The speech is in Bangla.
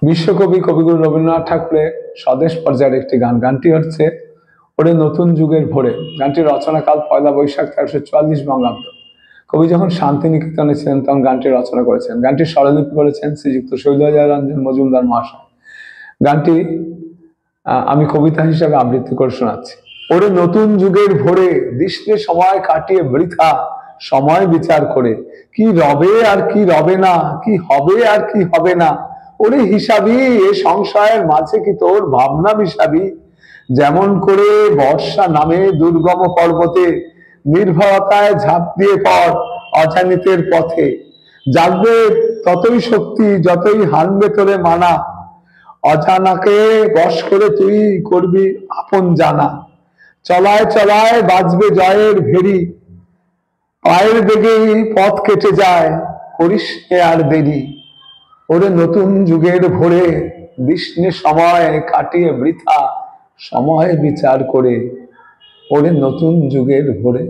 বিশ্বকবি কবিগুরু রবীন্দ্রনাথ ঠাকুরের স্বদেশ পর্যায়ের একটি গান। গানটি হচ্ছে ওরে নতুন যুগের ভোরে। গানটির রচনাকাল পয়লা বৈশাখ 1344 বঙ্গাব্দ। কবি যখন শান্তিনিকেতনে ছিলেন তখন গানটি রচনা করেছেন। গানটির স্বরলিপি করেছেন শ্রীযুক্ত শৈলজারঞ্জন মজুমদার মহাশয়। গানটি আমি কবিতা হিসাবে আবৃত্তি করে শোনাচ্ছি। ওরে নতুন যুগের ভোরে দিশনে সময় কাটিয়ে বৃথা সময় বিচার করে, কি রবে আর কি রবে না, কি হবে আর কি হবে না, ওরে হিসাবি এ সংশয়ের মাঝে কি তোর ভাবনা মিশাবি? যেমন করে বর্ষা নামে দুর্গম পর্বতে নির্ভরতায় ঝাঁপ দিয়ে পড় অজানিতের পথে, জাগবে ততই শক্তি যতই হানবে তোরে মানা, অজানাকে বশ করে তুই করবি আপন জানা, চলায় চলায় বাজবে জয়ের ভেরি, পায়ের বেগেই পথ কেটে যায় করিস আর দেরি। ওরে নতুন যুগের ভোরে দিশনে সময় কাটিয়ে বৃথা সময় বিচার করে, ওরে নতুন যুগের ভোরে।